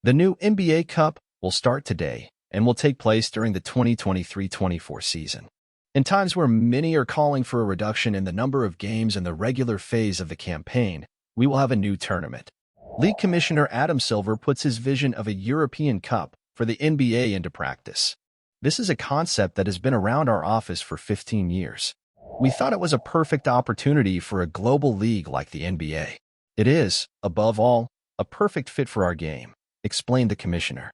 The new NBA Cup will start today and will take place during the 2023-24 season. In times where many are calling for a reduction in the number of games in the regular phase of the campaign, we will have a new tournament. League Commissioner Adam Silver puts his vision of a European Cup for the NBA into practice. This is a concept that has been around our office for 15 years. We thought it was a perfect opportunity for a global league like the NBA. It is, above all, a perfect fit for our game, explained the commissioner.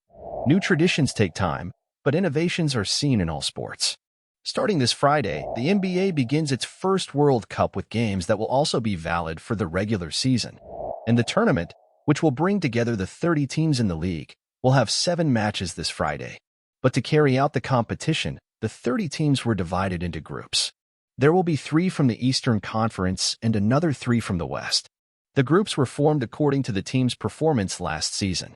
New traditions take time, but innovations are seen in all sports. Starting this Friday, the NBA begins its first World Cup with games that will also be valid for the regular season. And the tournament, which will bring together the 30 teams in the league, will have 7 matches this Friday. But to carry out the competition, the 30 teams were divided into groups. There will be 3 from the Eastern Conference and another 3 from the West. The groups were formed according to the team's performance last season.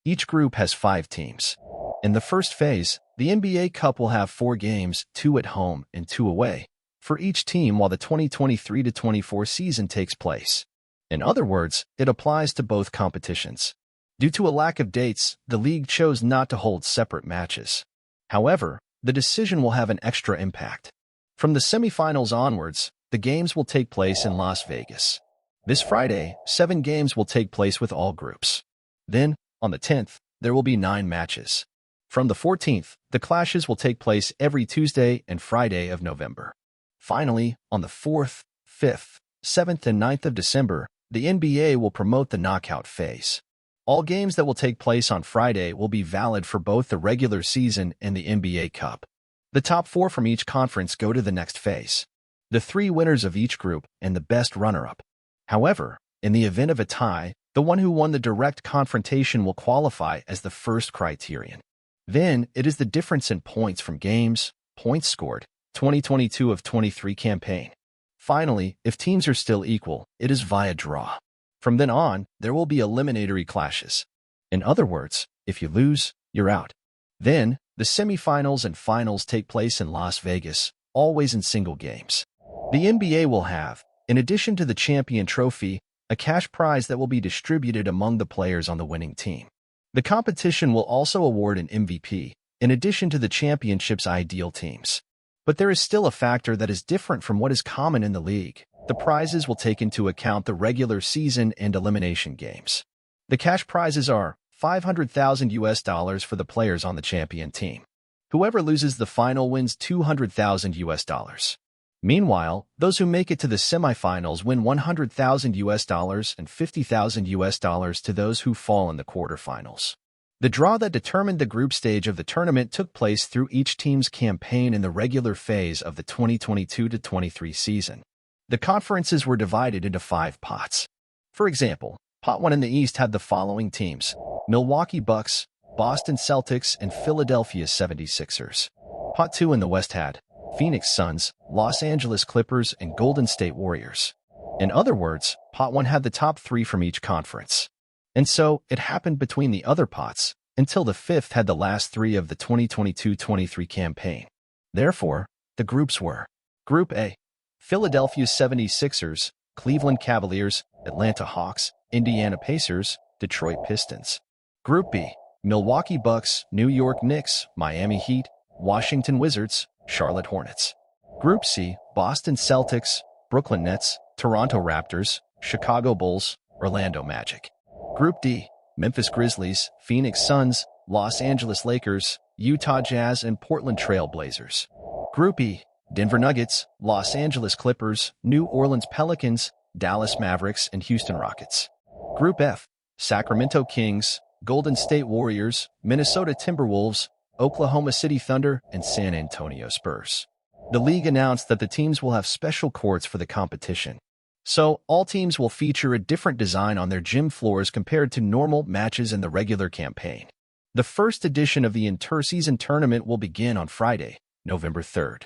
Each group has 5 teams. In the first phase, the NBA Cup will have 4 games, 2 at home and 2 away, for each team while the 2023-24 season takes place. In other words, it applies to both competitions. Due to a lack of dates, the league chose not to hold separate matches. However, the decision will have an extra impact. From the semifinals onwards, the games will take place in Las Vegas. This Friday, 7 games will take place with all groups. Then, on the 10th, there will be 9 matches. From the 14th, the clashes will take place every Tuesday and Friday of November. Finally, on the 4th, 5th, 7th, and 9th of December, the NBA will promote the knockout phase. All games that will take place on Friday will be valid for both the regular season and the NBA Cup. The top 4 from each conference go to the next phase. The 3 winners of each group and the best runner-up. However, in the event of a tie, the one who won the direct confrontation will qualify as the first criterion. Then, it is the difference in points from games, points scored, 2022 of 23 campaign. Finally, if teams are still equal, it is via draw. From then on, there will be eliminatory clashes. In other words, if you lose, you're out. Then, the semifinals and finals take place in Las Vegas, always in single games. The NBA will have, in addition to the champion trophy, a cash prize that will be distributed among the players on the winning team. The competition will also award an MVP, in addition to the championship's ideal teams. But there is still a factor that is different from what is common in the league. The prizes will take into account the regular season and elimination games. The cash prizes are $500,000 for the players on the champion team. Whoever loses the final wins $200,000. Meanwhile, those who make it to the semifinals win $100,000 and $50,000 to those who fall in the quarterfinals. The draw that determined the group stage of the tournament took place through each team's campaign in the regular phase of the 2022-23 season. The conferences were divided into 5 pots. For example, Pot 1 in the East had the following teams: Milwaukee Bucks, Boston Celtics, and Philadelphia 76ers. Pot 2 in the West had Phoenix Suns, Los Angeles Clippers, and Golden State Warriors. In other words, Pot 1 had the top 3 from each conference. And so, it happened between the other pots, until the 5th had the last 3 of the 2022-23 campaign. Therefore, the groups were: Group A, Philadelphia 76ers, Cleveland Cavaliers, Atlanta Hawks, Indiana Pacers, Detroit Pistons. Group B, Milwaukee Bucks, New York Knicks, Miami Heat, Washington Wizards, Charlotte Hornets. Group C, Boston Celtics, Brooklyn Nets, Toronto Raptors, Chicago Bulls, Orlando Magic. Group D, Memphis Grizzlies, Phoenix Suns, Los Angeles Lakers, Utah Jazz, and Portland Trail Blazers. Group E, Denver Nuggets, Los Angeles Clippers, New Orleans Pelicans, Dallas Mavericks, and Houston Rockets. Group F, Sacramento Kings, Golden State Warriors, Minnesota Timberwolves, Oklahoma City Thunder, and San Antonio Spurs. The league announced that the teams will have special courts for the competition. So, all teams will feature a different design on their gym floors compared to normal matches in the regular campaign. The first edition of the inter-season tournament will begin on Friday, November 3rd.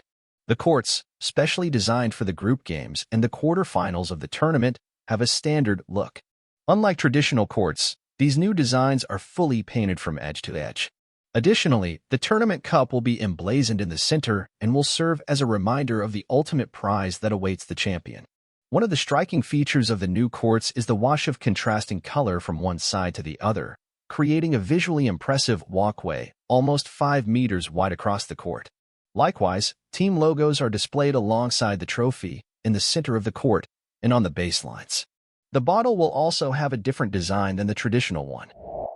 The courts, specially designed for the group games and the quarterfinals of the tournament, have a standard look. Unlike traditional courts, these new designs are fully painted from edge to edge. Additionally, the tournament cup will be emblazoned in the center and will serve as a reminder of the ultimate prize that awaits the champion. One of the striking features of the new courts is the wash of contrasting color from one side to the other, creating a visually impressive walkway almost 5 meters wide across the court. Likewise, team logos are displayed alongside the trophy in the center of the court and on the baselines. The bottle will also have a different design than the traditional one.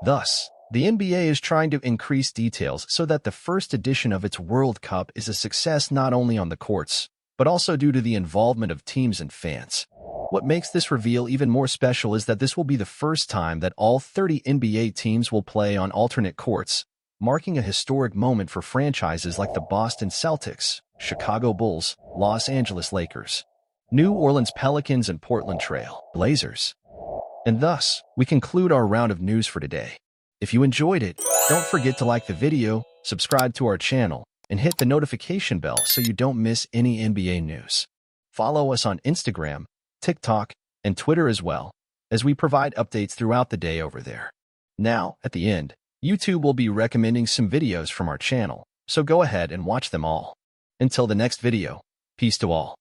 Thus, the NBA is trying to increase details so that the first edition of its World Cup is a success not only on the courts, but also due to the involvement of teams and fans. What makes this reveal even more special is that this will be the first time that all 30 NBA teams will play on alternate courts, marking a historic moment for franchises like the Boston Celtics, Chicago Bulls, Los Angeles Lakers, New Orleans Pelicans, and Portland Trail Blazers. And thus, we conclude our round of news for today. If you enjoyed it, don't forget to like the video, subscribe to our channel, and hit the notification bell so you don't miss any NBA news. Follow us on Instagram, TikTok, and Twitter as well, as we provide updates throughout the day over there. Now, at the end, YouTube will be recommending some videos from our channel, so go ahead and watch them all. Until the next video, peace to all.